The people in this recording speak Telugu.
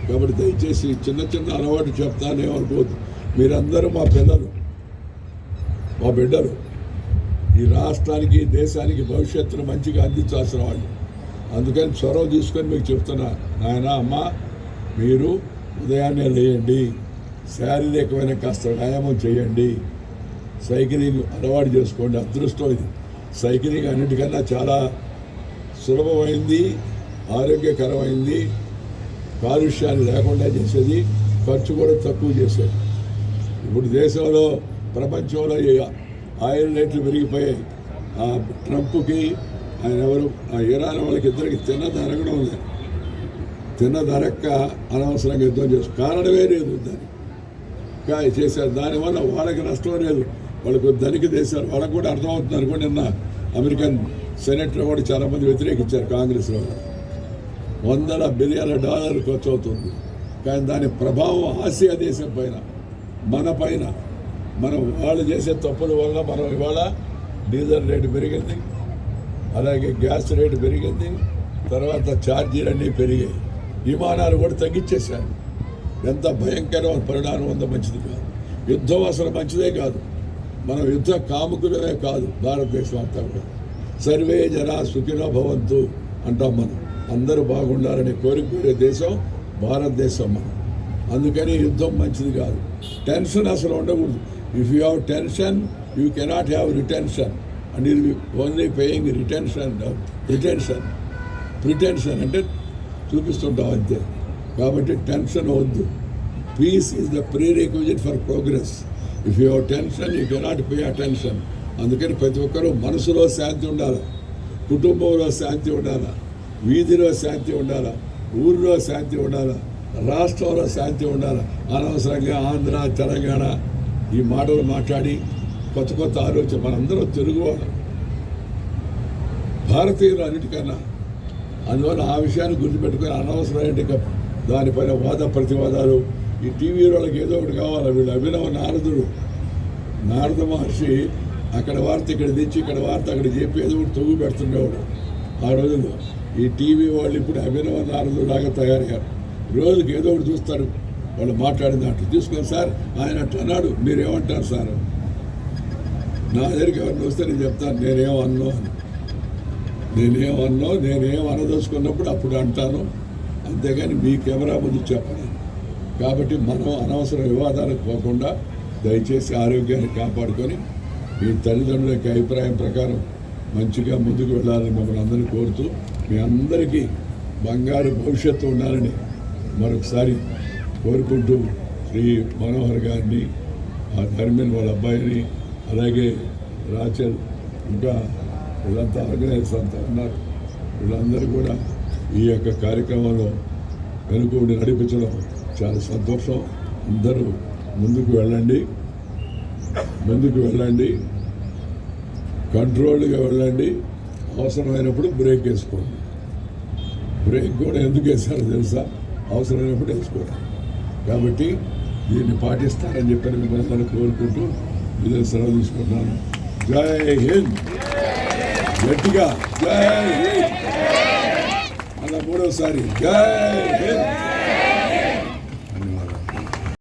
కాబట్టి దయచేసి చిన్న చిన్న అలవాటు చెప్తానేమనుకోవద్దు. మీరందరూ మా పిల్లలు, మా బిడ్డలు, ఈ రాష్ట్రానికి దేశానికి భవిష్యత్తును మంచిగా అందించాల్సిన వాళ్ళు. అందుకని చొరవ తీసుకొని మీకు చెప్తున్నా, నాయన అమ్మ మీరు ఉదయాన్నే లేయండి, శారీరకమైన కాస్త వ్యాయామం చేయండి, సైక్లింగ్ అలవాటు చేసుకోండి. అదృష్టం ఇది. సైక్లింగ్ అన్నిటికన్నా చాలా సులభమైంది, ఆరోగ్యకరమైంది, కాలుష్యాన్ని లేకుండా చేసేది, ఖర్చు కూడా తక్కువ చేసేది. ఇప్పుడు దేశంలో ప్రపంచంలో ఆయిల్ రేట్లు పెరిగిపోయాయి. ఆ ట్రంప్కి ఆయన ఎవరు ఆ ఇరాన్ వాళ్ళకి ఇద్దరికి తిన్నదరగడం లేదు. తిన్నదరక్క అనవసరంగా యుద్ధం చేస్తారు. కారణమే లేదు దానికి చేశారు. దానివల్ల వాళ్ళకి నష్టం లేదు. వాళ్ళకు ధనిక దేశాలు వాళ్ళకు కూడా అర్థమవుతుంది అనుకోండి. నిన్న అమెరికన్ సెనేట్లో కూడా చాలామంది వ్యతిరేకించారు. కాంగ్రెస్లో $100 బిలియన్ల ఖర్చు అవుతుంది. కానీ దాని ప్రభావం ఆసియా దేశం పైన, మన పైన, మనం వాళ్ళు చేసే తప్పుల వల్ల మనం ఇవాళ డీజిల్ రేటు పెరిగింది, అలాగే గ్యాస్ రేటు పెరిగింది, తర్వాత ఛార్జీలన్నీ పెరిగాయి, విమానాలు కూడా తగ్గించేశారు. ఎంత భయంకరమైన పరిణామం ఉందో మంచిది కాదు. యుద్ధం అసలు మంచిదే కాదు. మనం యుద్ధ కాముకులమే కాదు. భారతదేశం అంతా కూడా సర్వే జనా సుఖినో భవంతు అంటాం. మనం అందరూ బాగుండాలని కోరుకునే దేశం భారతదేశం మనం. అందుకని యుద్ధం మంచిది కాదు. టెన్షన్ అసలు ఉండకూడదు. If you have tension you cannot have retention and you only paying pretension అంటే చూపిస్తుంటాం అంతే. కాబట్టి టెన్షన్ వద్దు. Peace is the prerequisite for progress. If you have tension you cannot pay attention. అందుకని ప్రతి ఒక్కరూ మనసులో శాంతి ఉండాలి, కుటుంబంలో శాంతి ఉండాలి, వీధిలో శాంతి ఉండాలి, ఊరిలో శాంతి ఉండాలి, రాష్ట్రంలో శాంతి ఉండాలి. అనవసరంగా ఆంధ్ర తెలంగాణ ఈ మాటలు మాట్లాడి కొత్త కొత్త ఆలోచన. మనందరం తెలుగువాళ్ళం, భారతీయులు అన్నిటికన్నా. అందువల్ల ఆ విషయాన్ని గుర్తుపెట్టుకొని అనవసరమైన దానిపైన వాద ప్రతివాదాలు. ఈ టీవీ వాళ్ళకి ఏదో ఒకటి కావాలి. వీళ్ళు అభినవ నారద మహర్షి అక్కడ వార్త ఇక్కడ తెచ్చి, ఇక్కడ వార్త అక్కడ చెప్పి ఏదో ఒకటి తొగ్గు పెడుతుండేవాడు ఆ రోజుల్లో. ఈ టీవీ వాళ్ళు ఇప్పుడు అభినవ నారదులాగా తయారయ్యారు. రోజుకి ఏదో ఒకటి చూస్తారు, వాళ్ళు మాట్లాడిన దాంట్లో తీసుకొని, సార్ ఆయన అట్లా అన్నాడు, మీరేమంటారు సార్? నా దగ్గరికి ఎవరిని వస్తే నేను చెప్తాను నేనేం అనదలుచుకున్నప్పుడు అప్పుడు అంటాను, అంతేగాని మీ కెమెరా ముందు చెప్పను. కాబట్టి మనం అనవసర వివాదాలకు పోకుండా దయచేసి ఆరోగ్యాన్ని కాపాడుకొని మీ తల్లిదండ్రుల యొక్క అభిప్రాయం ప్రకారం మంచిగా ముందుకు వెళ్ళాలని మమ్మల్ని అందరినీ కోరుతూ, మీ అందరికీ బంగారు భవిష్యత్తు ఉండాలని మరొకసారి కోరుకుంటూ, శ్రీ మనోహర్ గారిని, ఆ ధర్మేన్ వాళ్ళ అబ్బాయిని, అలాగే రాచల్, ఇంకా వీళ్ళంతా ఆర్గనైజర్స్ అంతా ఉన్నారు, వీళ్ళందరూ కూడా ఈ యొక్క కార్యక్రమంలో వెనుకబడి నడిపించడం చాలా సంతోషం. అందరూ ముందుకు వెళ్ళండి, కంట్రోల్గా వెళ్ళండి. అవసరమైనప్పుడు బ్రేక్ వేసుకోండి. బ్రేక్ కూడా ఎందుకు వేసారో తెలుసా? అవసరమైనప్పుడు వేసుకోండి. కాబట్టి దీన్ని పాటిస్తారని చెప్పని మిమ్మల్ని అందరూ కోరుకుంటూ ఇదే సెలవు తీసుకుంటున్నాను. జై హింద్. గట్టిగా జై హింద్. అలా మూడోసారి జై హింద్.